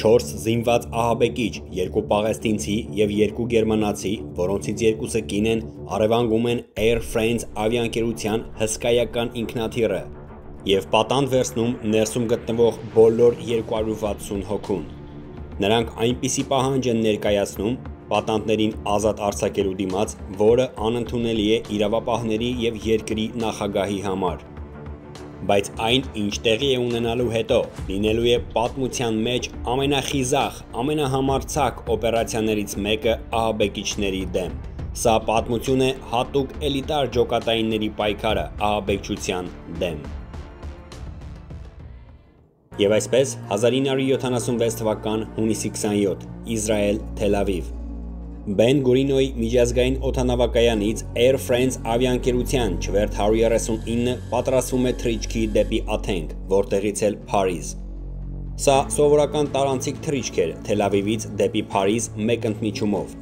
4 զինված ահաբեկիչ, 2 պաղեստինցի և 2 գերմանացի, որոնցից 2-ը կին են, առևանգում են Air France ավիաընկերության հսկայական ինքնաթիռը և պատանդ վերցնում ներսում գտնվող բոլոր 260 հոգուն։ Նրանք այնպիսի պահանջ են ներկայացնում պատանդներին ազատ արձակելու դիմաց, որը անընդունելի է իրավապահների և երկրի նախագահի համար։ Բայց այն, ինչ տեղի է ունենալու հետո, լինելու է պատմության մեջ ամենախիզախ, ամենահամարձակ օպերացիաներից մեկը ահաբեկիչների դեմ։ Սա պատմություն է հատուկ էլիտար ջոկատայինների պայքարը ահաբեկչության դեմ։ Եվ այսպես 1976 թվական հունիսի 27 Իսրայել, Թել Ավիվ։ Բեն Գուրիոնի միջազգային օդանավակայանից Air France ավիաընկերության չվերթ 139 պատրաստվում է թռիչքի դեպի Աթենք, որտեղից էլ Փարիզ։ Սա սովորական տարանցիկ թռիչք էր Թել Ավիվից դեպի Փարիզ մեկ ընդմիջումով։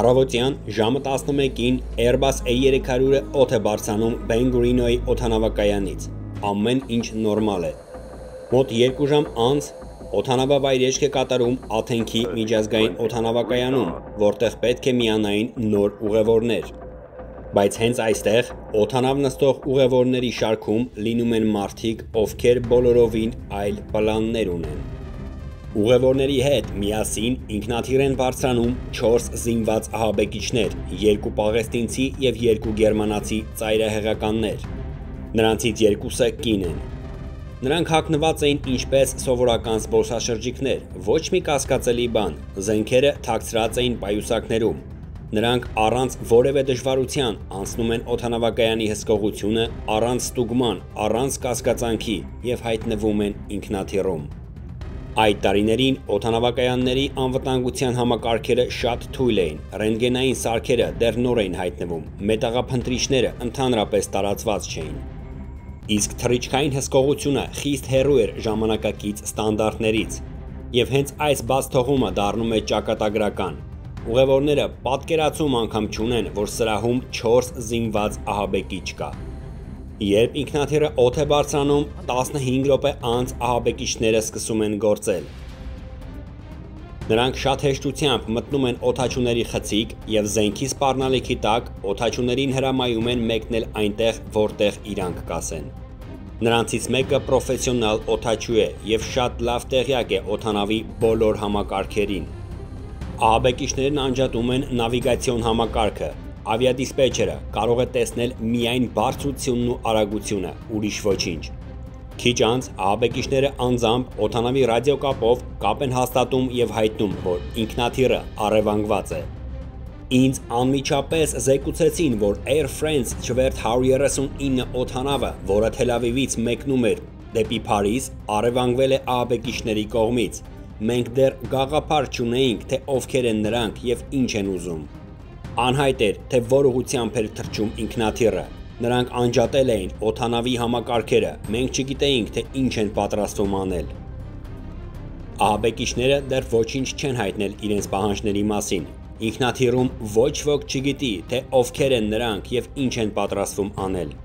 Առավոտյան ժամը 11-ին Airbus A300-ը օդ է բարձրանում Բեն Գուրիոնի օդանավակայանից։ Ամեն ինչ նորմալ է։ Մոտ 2 ժամ անց օդանավավայրեջք է կատարում Աթենքի միջազգային օդանավակայանում, որտեղ պետք է միանային նոր ուղևորներ։ Բայց հենց այստեղ օդանավ նստող ուղևորների շարքում լինում են մարդիկ, ովքեր բոլորովին այլ պլաններ ունեն։ Ուղևորների հետ միասին ինքնաթիռ են բարձրանում 4 զինված ահաբեկիչներ, 2 պաղեստինցի և 2 գերմանացի ծայրահեղականներ։ Նրանցից 2-ը կին են։ Նրանք հագնված էին ինչպես սովորական զբոսաշրջիկներ, ոչ մի կասկածելի բան, զենքերը թաքցրած էին պայուսակներում։ Նրանք առանց որևէ դժվարության անցնում են օդանավակայանի հսկողությունը, առանց ստուգման, առանց կասկածանքի և հայտնվում են ինքնաթիռում։ Այդ տարիներին օդանավակայանների անվտանգության համակարգերը շատ թույլ էին, ռենտգենային սարքերը դեռ նոր էին հայտնվում, մետաղափնտրիչները ընդհանրապես տարածված չէին։ Իսկ թռիչքային հսկողությունը խիստ հեռու էր ժամանակակից ստանդարտներից, և հենց այս բաց թողումը դառնում է ճակատագրական։ Ուղևորները պատկերացում անգամ չունեն, որ սրահում 4 զինված ահաբեկիչ կա։ Երբ ինքնաթիռը օդ է բարձրանում, 15 րոպե անց ահաբեկիչները սկսում են գործել։ Նրանք շատ հեշտությամբ մտնում են օդաչուների խցիկ և զենքի սպառնալիքի տակ օդաչուներին հրամայում են մեկնել այնտեղ, որտեղ իրանք կասեն։ Նրանցից մեկը պրոֆեսիոնալ օդաչու է և շատ լավ տեղյակ է օդանավի բոլոր համակարգերին։ Ահաբեկիչներն անջատում են նավիգացիոն համակարգը, ավիադիսպեչերը կարող է տեսնել միայն բարձրությունն ու արագությունը, ուրիշ ոչինչ։ Քիչ անց ահաբեկիչները անձամբ օդանավի ռադիոկապով կապ են հաստատում և հայտնում, որ ինքնաթիռը առևանգված է։ Ինձ անմիջապես զեկուցեցին, որ Air France չվերթ 139 օդանավը, որը Թել Ավիվից մեկնում էր դեպի Փարիզ, առևանգվել է ահաբեկիչների կողմից։ Մենք դեռ գաղափար չունեինք, թե ովքեր են նրանք և ինչ են ուզում։ Անհայտ էր, թե որ ուղղությամբ էր թռչում ինքնաթիռը։ Նրանք անջատել էին օդանավի համակարգերը, մենք չգիտեինք, թե ինչ են պատրաստվում անել։ Ահաբեկիչները դեռ ոչինչ չեն հայտնել իրենց պահանջների մասին։ Ինքնաթիռում ոչ ոք չգիտի, թե ովքեր են նրանք և ինչ են պատրաստվում անել։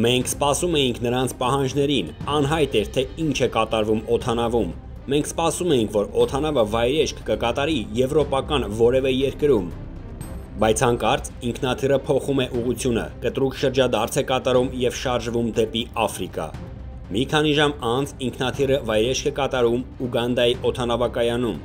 Մենք սպասում էինք նրանց պահանջներին, անհայտ էր, թե ինչ է կատարվում օդանավում։ Մենք սպասում էինք, որ օդանավը վայրեջք կկատարի եվրոպական որևէ երկրում։ Բայց հանկարծ ինքնաթիռը փոխում է ուղղությունը, կտրուկ շրջադարձ է կատարում և շարժվում դեպի Աֆրիկա։ Մի քանի ժամ անց ինքնաթիռը վայրեջք է կատարում Ուգանդայի օդանավակայանում։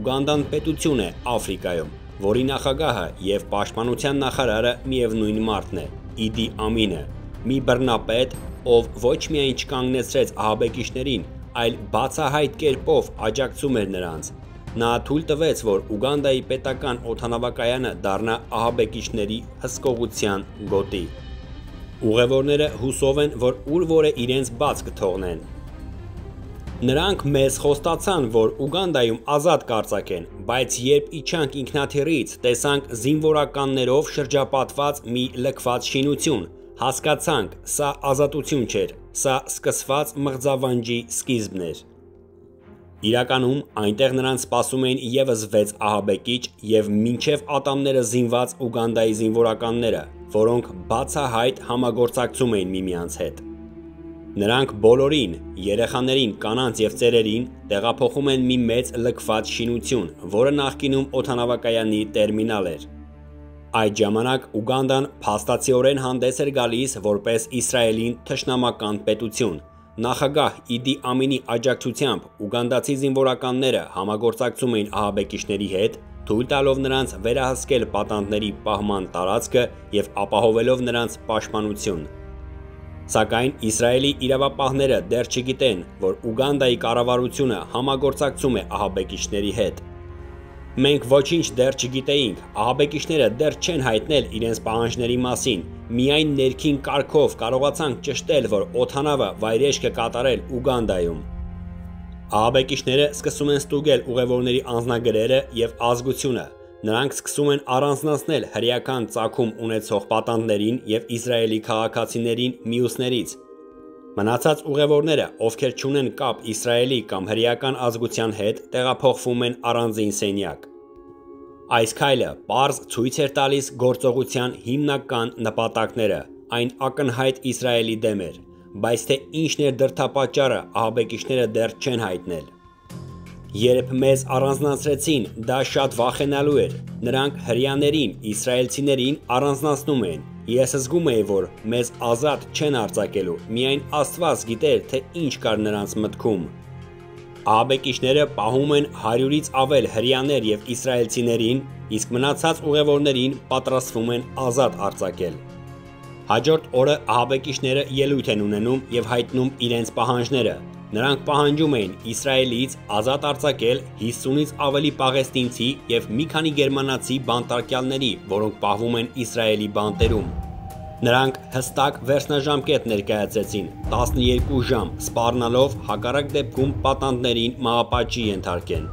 Ուգանդան պետություն է Աֆրիկայում, որի նախագահը և պաշտպանության նախարարը միևնույն մարդն է՝ Իդի Ամինը, մի բռնապետ, ով ոչ միայն չկանգնեցրեց ահաբեկիչներին, այլ բացահայտ կերպով աջակցում էր նրանց։ Նա թույլ տվեց, որ Ուգանդայի պետական օդանավակայանը դառնա ահաբեկիչների հսկողության գոտի։ Ուղևորները հուսով են, որ ուր որ է իրենց բաց կթողնեն։ Նրանք մեզ խոստացան, որ Ուգանդայում ազատ կարձակեն, բայց երբ իջանք ինքնաթիռից, տեսանք զինվորականներով շրջապատված մի լքված շինություն, հասկացանք՝ սա ազատություն չէր, սա սկսված մղձավանջի սկիզբն էր։ Իրականում այնտեղ նրանց սպասում էին ևս 6 ահաբեկիչ և մինչև ատամները զինված Ուգանդայի զինվորականները, որոնք բացահայտ համագործակցում էին միմյանց հետ։ Նրանք բոլորին, երեխաներին, կանանց եւ ծերերին տեղափոխում են մի մեծ լքված շինություն, որը նախկինում օդանավակայանի տերմինալ էր։ Այդ ժամանակ Ուգանդան փաստացիորեն հանդես էր գալիս որպես Իսրայելին թշնամական պետություն։ Նախագահ Իդի Ամինի աջակցությամբ ուգանդացի զինվորականները համագործակցում էին ահաբեկիչների հետ, թույլ տալով նրանց վերահսկել պատանդների պահման տարածքը եւ ապահովելով նրանց պաշտպանություն։ Սակայն Իսրայելի իրավապահները դեռ չգիտեն, որ Ուգանդայի կառավարությունը համագործակցում է ահաբեկիչների հետ։ Մենք ոչինչ դեռ չգիտեինք, ահաբեկիչները դեռ չեն հայտնել իրենց պահանջների մասին, միայն ներքին կարգով կարողացանք ճշտել, որ օդանավը վայրէջք է կատարել Ուգանդայում։ Ահաբեկիչները սկսում են ստուգել ուղևորների անձնագրերը եւ ազգությունը։ Նրանք սկսում են առանձնացնել հրեական ծագում ունեցող պատանդներին եւ Իսրայելի քաղաքացիներին մյուսներից։ Մնացած ուղևորները, ովքեր չունեն կապ Իսրայելի կամ հրեական ազգության հետ, տեղափոխվում են առանձին սենյակ։ Այս քայլը պարզ ցույց էր տալիս գործողության հիմնական նպատակները, այն ակնհայտ Իսրայելի դեմ էր, բայց թե ինչն էր դրդապատճառը, ահաբեկիչները դեռ չեն հայտնել։ Երբ մեզ առանձնացրեցին, դա շատ վախենալու էր։ Նրանք հրեաներին, իսրայելցիներին առանձնացնում են։ Ես զգում էի, որ մեզ ազատ չեն արձակելու, միայն Աստված գիտեր, թե ինչ կար նրանց մտքում։ Ահաբեկիչները պահում են 100-ից ավել հրեաներ եւ իսրայելցիներին, իսկ մնացած ուղևորներին պատրաստվում են ազատ արձակել։ Հաջորդ օրը ահաբեկիչները ելույթ են ունենում եւ հայտնում իրենց պահանջները։ Նրանք պահանջում էին Իսրայելից ազատ արձակել 50-ից ավելի պաղեստինցի եւ մի քանի գերմանացի բանտարկյալների, որոնք պահվում են Իսրայելի բանտերում։ Նրանք հստակ վերջնաժամկետ ներկայացրեցին՝ 12 ժամ, սպառնալով հակառակ դեպքում պատանդներին մահապատժի ենթարկեն։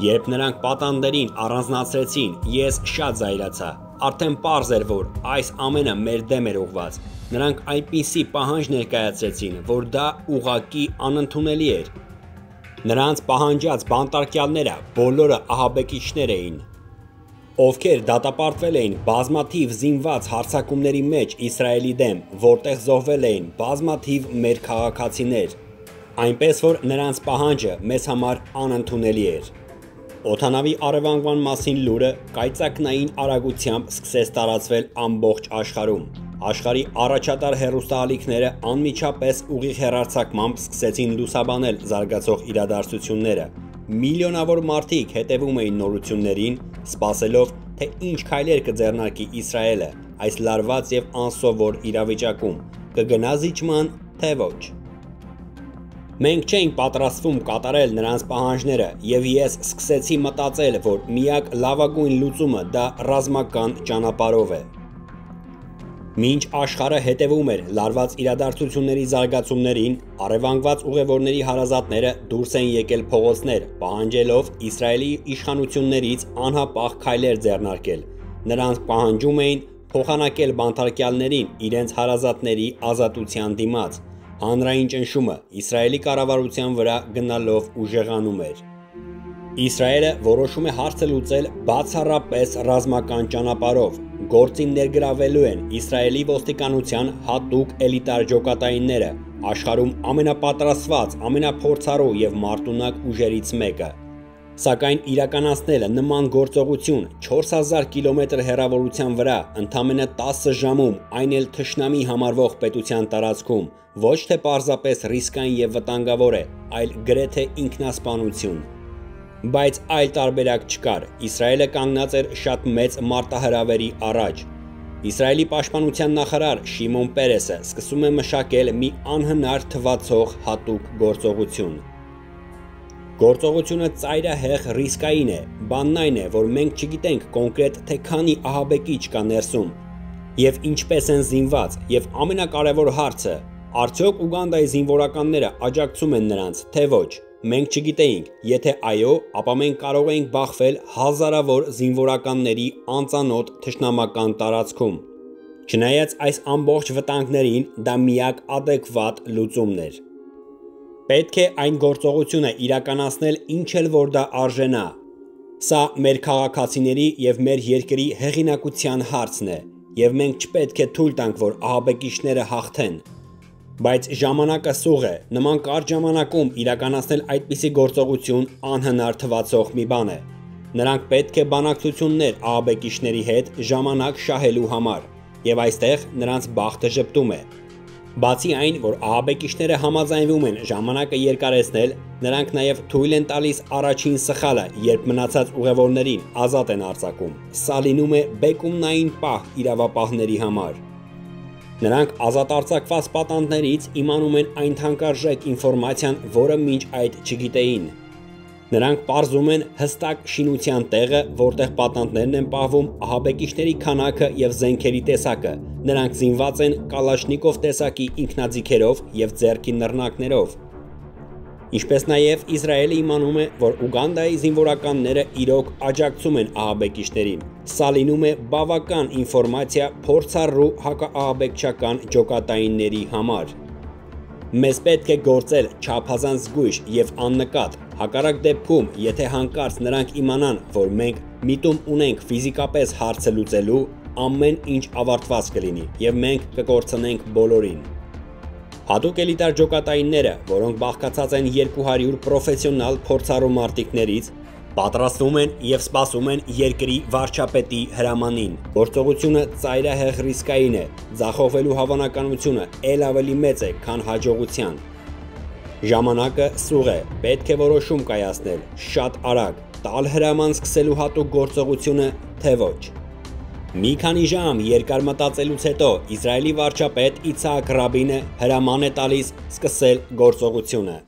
Երբ նրանք պատանդներին առանձնացրեցին, ես շատ զայրացա։ Արդեն պարզ էր, որ այս ամենը մեր դեմ էր ուղղված։ Նրանք այնպիսի պահանջ ներկայացրեցին, որ դա ուղղակի անընդունելի էր։ Նրանց պահանջած բանտարկյալները բոլորը ահաբեկիչներ էին, ովքեր դատապարտվել էին բազմաթիվ զինված հարձակումների մեջ Իսրայելի դեմ, որտեղ զոհվել էին բազմաթիվ մեր քաղաքացիներ, այնպես որ նրանց պահանջը մեզ համար անընդունելի էր։ Օդանավի առևանգման մասին լուրը կայծակնային արագությամբ սկսեց տարածվել ամբողջ աշխարհում։ Աշխարհի առաջատար հեռուստաալիքները անմիջապես ուղիղ հեռարձակմամբ սկսեցին լուսաբանել զարգացող իրադարձությունները։ Միլիոնավոր մարդիկ հետևում էին նորություններին, սպասելով, թե ինչ քայլեր կձեռնարկի Իսրայելը այս լարված եւ անսովոր իրավիճակում, կգնա զիջման, թե ոչ։ Մենք չէինք պատրաստվում կատարել նրանց պահանջները, եւ ես սկսեցի մտածել, որ միակ լավագույն լուծումը դա ռազմական ճանապարհով է։ Մինչ աշխարհը հետևում էր լարված իրադարձությունների զարգացումներին, առևանգված ուղևորների հարազատները դուրս էին եկել փողոցներ, պահանջելով Իսրայելի իշխանություններից անհապաղ քայլեր ձեռնարկել։ Նրանք պահանջում էին փոխանակել բանտարկյալներին իրենց հարազատների ազատության դիմաց։ Հանրային ճնշումը Իսրայելի կառավարության վրա գնալով ուժեղանում էր։ Իսրայելը որոշում է հարցը լուծել բացառապես ռազմական ճանապարհով։ Գործին ներգրավելու են Իսրայելի ոստիկանության հատուկ էլիտար ջոկատայինները, աշխարհում ամենապատրաստված, ամենափորձառու եւ մարտունակ ուժերից մեկը։ Սակայն իրականացնելը նման գործողություն 4000 կիլոմետր հեռավորության վրա ընդամենը 10 ժամում, այն էլ թշնամի համարվող պետության տարածքում, ոչ թե պարզապես ռիսկային եւ վտանգավոր է, այլ գրեթե ինքնասպանություն։ Բայց այլ տարբերակ չկար։ Իսրայելը կանգնած էր շատ մեծ մարտահրավերի առաջ։ Իսրայելի պաշտպանության նախարար Շիմոն Պերեսը սկսում է մշակել մի անհնար թվացող հատուկ գործողություն։ Գործողությունը ծայրահեղ ռիսկային է, բանն այն է, որ մենք չգիտենք կոնկրետ թե քանի ահաբեկիչ կա ներսում եւ ինչպես են զինված, եւ ամենակարևոր հարցը, արդյոք Ուգանդայի զինվորականները աջակցում են նրանց, թե ոչ։ Մենք չգիտեինք, եթե այո, ապա մենք կարող էինք բախվել հազարավոր զինվորականների անծանոթ թշնամական տարածքում։ Չնայած այս ամբողջ վտանգներին, դա միակ ադեկվատ լուծումն էր։ Պետք է այն գործողությունը իրականացնել ինչ էլ որ դա արժենա։ Սա մեր քաղաքացիների եւ մեր երկրի հեղինակության հարցն է, եւ մենք չպետք է թույլ տանք, որ ահաբեկիչները հաղթեն։ Բայց ժամանակը սուղ է, նման կարճ ժամանակում իրականացնել այդպիսի գործողություն անհնար թվացող մի բան է։ Նրանք պետք է բանակցություններ ահաբեկիչների հետ ժամանակ շահելու համար, եւ այստեղ նրանց բախտը ժպտում է։ Բացի այն, որ ահաբեկիչները համաձայնվում են ժամանակը երկարեցնել, նրանք նաև թույլ են տալիս առաջին սխալը, երբ մնացած ուղևորներին ազատ են արձակում։ Սա լինում է բեկումնային պահ իրավապահների համար։ Նրանք ազատ արձակված պատանդներից իմանում են այն թանկարժեք ինֆորմացիան, որը մինչ այդ չգիտեին։ Նրանք պարզում են հստակ շինության տեղը, որտեղ պատանդներն են պահվում, ահաբեկիչների քանակը եւ զենքերի տեսակը։ Նրանք զինված են կալաշնիկով տեսակի ինքնաձիգերով եւ ձեռքի նռնակներով։ Ինչպես նաև Իսրայելը իմանում է, որ Ուգանդայի զինվորականները իրոք աջակցում են ահաբեկիչներին։ Սա լինում է բավական ինֆորմացիա փորձառու հակաահաբեկչական ջոկատայինների համար։ Մեզ պետք է գործել չափազանց զգույշ եւ աննկատ։ Հակառակ դեպքում, եթե հանկարծ նրանք իմանան, որ մենք միտում ունենք ֆիզիկապես հարցը լուծելու, ամեն ինչ ավարտված կլինի եւ մենք կկորցնենք բոլորին։ Հատուկ էլիտար ջոկատայինները, որոնք բաղկացած են 200 պրոֆեսիոնալ փորձառու մարտիկներից, պատրաստվում են եւ սպասում են երկրի վարչապետի հրամանին։ Գործողությունը ծայրահեղ ռիսկային է, ձախողվելու հավանականությունը ել ավելի մեծ է, քան հաջողության։ Ժամանակը սուղ է, պետք է որոշում կայացնել, շատ արագ, տալ հրաման սկսելու հատուկ գործողությունը, թե ոչ։ Մի քանի ժամ երկար մտածելուց հետո Իսրայելի վարչապետ Իցհակ Ռաբինը հրաման է տալիս սկսել գործողությունը։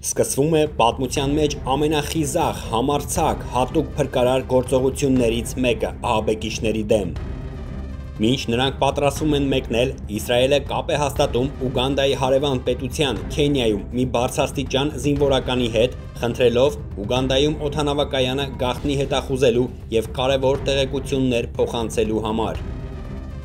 Սկսվում է պատմության մեջ ամենախիզախ, համարձակ, հատուկ փրկարար գործողություններից մեկը ահաբեկիչների դեմ։ Մինչ նրանք պատրաստվում են մեկնել, Իսրայելը կապ է հաստատում Ուգանդայի հարևան պետության Քենիայում մի բարձրաստիճան զինվորականի հետ, խնդրելով Ուգանդայում օդանավակայանը գաղտնի հետախուզելու եւ կարևոր տեղեկություններ փոխանցելու համար։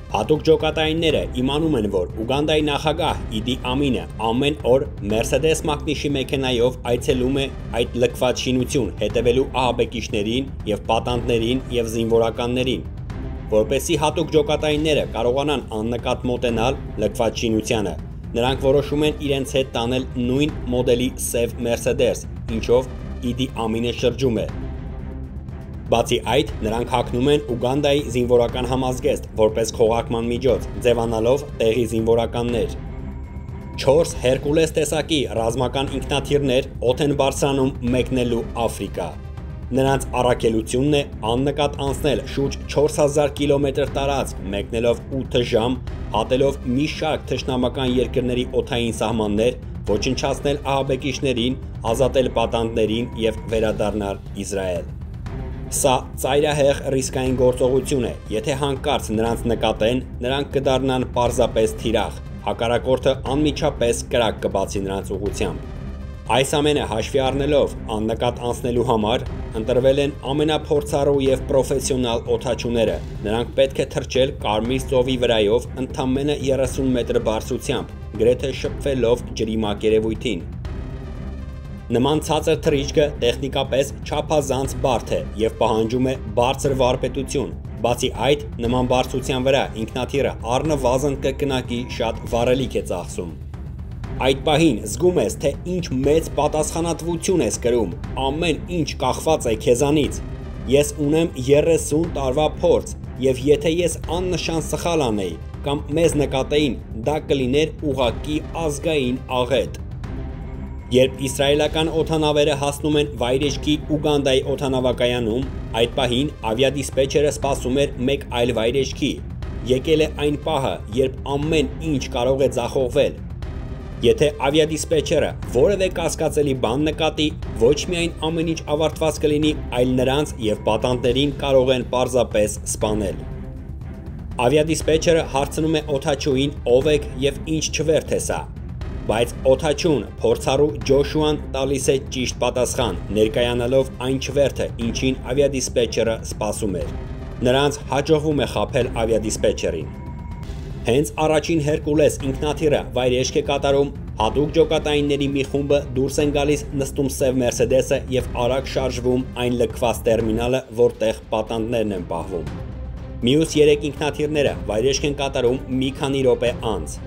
Հատուկ ջոկատայինները իմանում են, որ Ուգանդայի նախագահ Իդի Ամինը ամեն օր Mercedes մակնիշի մեքենայով այցելում է այդ լքված շինություն, հետևելու ահաբեկիչներին եւ պատանդներին եւ զինվորականներին, որպեսզի հատուկ ջոկատայինները կարողանան աննկատ մոտենալ լքված շինությանը։ Նրանք որոշում են իրենց հետ տանել նույն մոդելի սև Mercedes, ինչով Իդի Ամինը շրջում է։ Բացի այդ, նրանք հագնում են Ուգանդայի զինվորական համազգեստ, որպես քողարկման միջոց, ձևանալով տեղի զինվորականներ։ 4 Հերկուլես տեսակի ռազմական ինքնաթիռներ օդ են բարձրանում մեկնելու Աֆրիկա։ Նրանց առաքելությունն է աննկատ անցնել շուրջ 4000 կիլոմետր տարածք, մեկնելով 8 ժամ, հատելով մի շարք թշնամական երկրների օդային սահմաններ, ոչնչացնել ահաբեկիչներին, ազատել պատանդներին եւ վերադառնալ Իսրայել։ Սա ծայրահեղ ռիսկային գործողություն է, եթե հանկարծ նրանց նկատեն, նրանք կդառնան պարզապես թիրախ, հակառակորդը անմիջապես կրակ կբացի նրանց ուղղությամբ։ Այս ամենը հաշվի առնելով աննկատ անցնելու համար ընտրվել են ամենափորձառու եւ պրոֆեսիոնալ օդաչուները։ Նրանք պետք է թռչել Կարմիր ծովի վրայով ընդամենը 30 մետր բարձրությամբ, գրեթե շփվելով ջրի մակերևույթին։ Նման ցածր թռիչքը տեխնիկապես չափազանց բարդ է եւ պահանջում է բարձր վարպետություն։ Բացի այդ, նման բարձրության վրա ինքնաթիռը առնվազն կրկնակի շատ վառելիք է ծախսում։ Այդ պահին զգում ես, թե ինչ մեծ պատասխանատվություն ես կրում, ամեն ինչ կախված է քեզանից։ Ես ունեմ 30 տարվա փորձ, եւ եթե ես աննշան սխալ անեի կամ մեզ նկատեին, դա կլիներ ուղղակի ազգային աղետ։ Երբ իսրայելական օդանավերը հասնում են վայրեջքի Ուգանդայի օդանավակայանում, այդ պահին ավիադիսպեչերը սպասում էր մեկ այլ վայրեջքի։ Եկել է այն պահը, երբ ամեն ինչ կարող է ձախողվել։ Եթե ավիադիսպեչերը որևէ կասկածելի բան նկատի, ոչ միայն ամեն ինչ ավարտված կլինի, այլ նրանց եւ պատանդներին կարող են պարզապես սպանել։ Ավիադիսպեչերը հարցնում է օդաչուին ով եք եւ ինչ չվերթ է սա։ Բայց օդաչուն փորձառու Ջոշուան տալիս է ճիշտ պատասխան, ներկայանալով այն չվերթը, ինչին ավիադիսպեչերը սպասում էր։ Նրանց հաջողվում է խաբել ավիադիսպեչերին։ Հենց առաջին Հերկուլես ինքնաթիռը վայրեջք է կատարում, հատուկ ջոկատայինների մի խումբը դուրս են գալիս, նստում սև Mercedes-ը եւ արագ շարժվում այն լքված տերմինալը, որտեղ պատանդներն են պահվում։ Մյուս 3 ինքնաթիռները վայրեջք են կատարում մի քանի րոպե անց։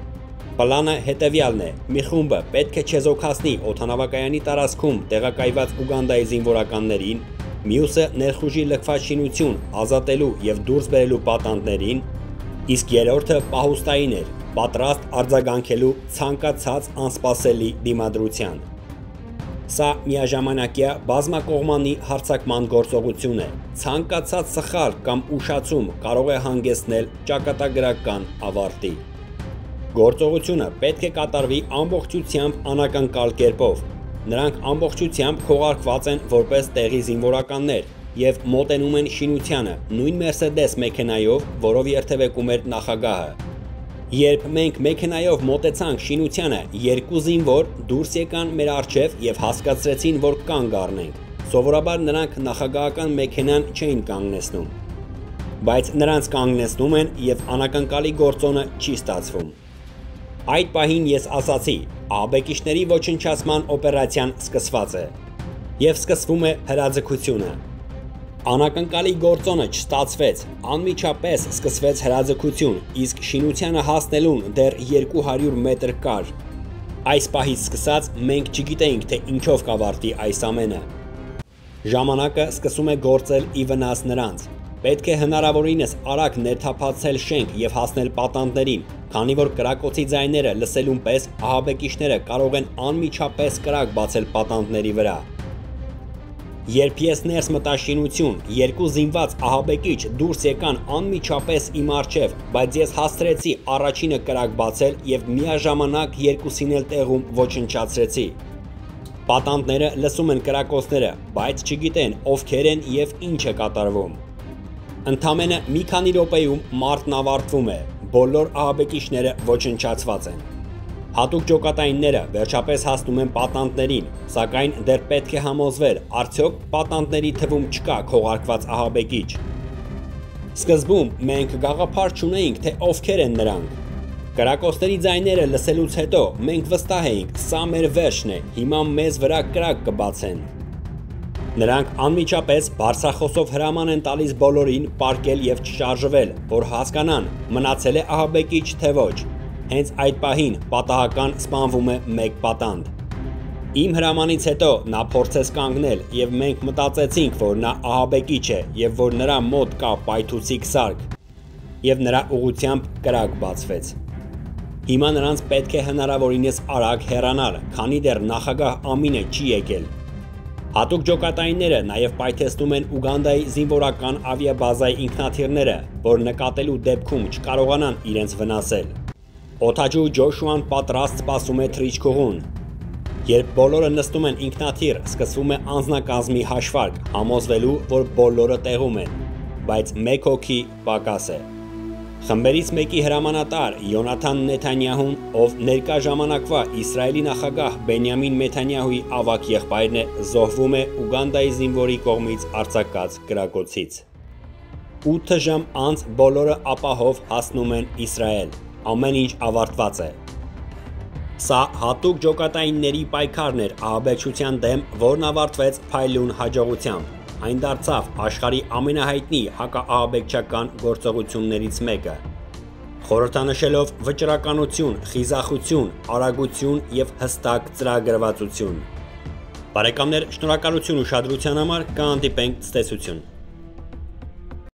Պլանը հետևյալն է. մի խումբը պետք է չեզոքացնի օդանավակայանի տարածքում տեղակայված Ուգանդայի զինվորականներին, մյուսը ներխուժի լքված շինություն ազատելու և դուրս բերելու պատանդներին, իսկ երրորդը պահուստային էր, պատրաստ արձագանքելու ցանկացած անսպասելի դիմադրության։ Սա միաժամանակյա բազմակողմանի հարձակման գործողություն է։ Ցանկացած սխալ կամ ուշացում կարող է հանգեցնել ճակատագրական ավարտի։ Գործողությունը պետք է կատարվի ամբողջությամբ անակնկալ կերպով։ Նրանք ամբողջությամբ քողարկված են որպես տեղի զինվորականներ և մոտենում են շինությանը նույն Mercedes մեքենայով, որով երթևեկում էր նախագահը։ Երբ մենք մեքենայով մոտեցանք շինությանը, երկու զինվոր դուրս եկան մեր առջև և հասկացրեցին, որ կանգ առնենք։ Սովորաբար նրանք նախագահական մեքենան չէին կանգնեցնում։ Բայց նրանց կանգնեցնում են և անակնկալի գործոնը չի ստացվում։ Այդ պահին ես ասացի. ահաբեկիչների ոչնչացման օպերացիան սկսված է։ Եվ սկսվում է հրաձգությունը։ Անակնկալի գործոնը չստացվեց, անմիջապես սկսվեց հրաձգություն, իսկ շինությանը հասնելուն դեռ 200 մետր կար։ Այս պահից սկսած մենք չգիտեինք, թե ինչով կավարտի այս ամենը։ Ժամանակը սկսում է գործել ի վնաս նրանց։ Պետք է հնարավորինս արագ ներթափանցել շենք և հասնել պատանդներին, քանի որ կրակոցի ձայները լսելուն պես ահաբեկիչները կարող են անմիջապես կրակ բացել պատանդների վրա։ Երբ ես ներս մտա շինություն, երկու զինված ահաբեկիչ դուրս եկան անմիջապես իմ առջև, բայց ես հասցրեցի առաջինը կրակ բացել և միաժամանակ երկուսին էլ տեղում ոչնչացրեցի։ Պատանդները լսում են կրակոցները, բայց չգիտեն ովքեր են և ինչ է կատարվում։ Ընդամենը մի քանի րոպեում մարտն ավարտվում է, բոլոր ահաբեկիչները ոչնչացված են։ Հատուկ ջոկատայինները վերջապես հասնում են պատանդներին, սակայն դեռ պետք է համոզվել, արդյոք պատանդների թվում չկա քողարկված ահաբեկիչ։ Սկզբում մենք գաղափար չունեինք, թե ովքեր են նրանք։ Կրակոցների ձայները լսելուց հետո մենք վստահ էինք, սա մեր վերջն է, հիմա մեզ վրա կրակ կբացեն։ Նրանք անմիջապես բարձրախոսով հրաման են տալիս բոլորին պառկել և չշարժվել, որ հասկանան, մնացել է ահաբեկիչ, թե ոչ։ Հենց այդ պահին պատահական սպանվում է մեկ պատանդ։ Իմ հրամանից հետո նա փորձեց կանգնել և մենք մտածեցինք, որ նա ահաբեկիչ է և որ նրա մոտ կա պայթուցիկ սարք, և նրա ուղղությամբ կրակ բացվեց։ Հիմա նրանց պետք է հնարավորինս արագ հեռանալ, քանի դեռ նախագահ Ամինը չի եկել։ Հատուկ ջոկատայինները նաև պայթեցնում են Ուգանդայի զինվորական ավիաբազայի ինքնաթիռները, որ նկատելու դեպքում չկարողանան իրենց վնասել։ Օդաչու Ջոշուան պատրաստ սպասում է թռիչքուղուն։ Երբ բոլորը նստում են ինքնաթիռ, սկսվում է անձնակազմի հաշվարկ, համոզվելու, որ բոլորը տեղում են, բայց մեկ հոգի պակաս է։ Խմբերից մեկի հրամանատար Յոնաթան Նեթանյահուն, ով ներկա ժամանակվա Իսրայելի նախագահ Բենյամին Նեթանյահուի ավագ եղբայրն է, զոհվում է Ուգանդայի զինվորի կողմից արձակած կրակոցից։ 8 ժամ անց բոլորը ապահով հասնում են Իսրայել։ Ամեն ինչ ավարտված է։ Սա հատուկ ջոկատայինների պայքարն էր ահաբեկչության դեմ, որն ավարտվեց փայլուն հաջողությամբ։ Այն դարձավ աշխարհի ամենահայտնի հակաահաբեկչական գործողություններից մեկը։ Խորհրդանշելով վճռականություն, խիզախություն, արագություն և հստակ ծրագրվածություն։ Բարեկամներ, շնորհակալություն ուշադրության համար, կհանդիպենք ցտեսություն։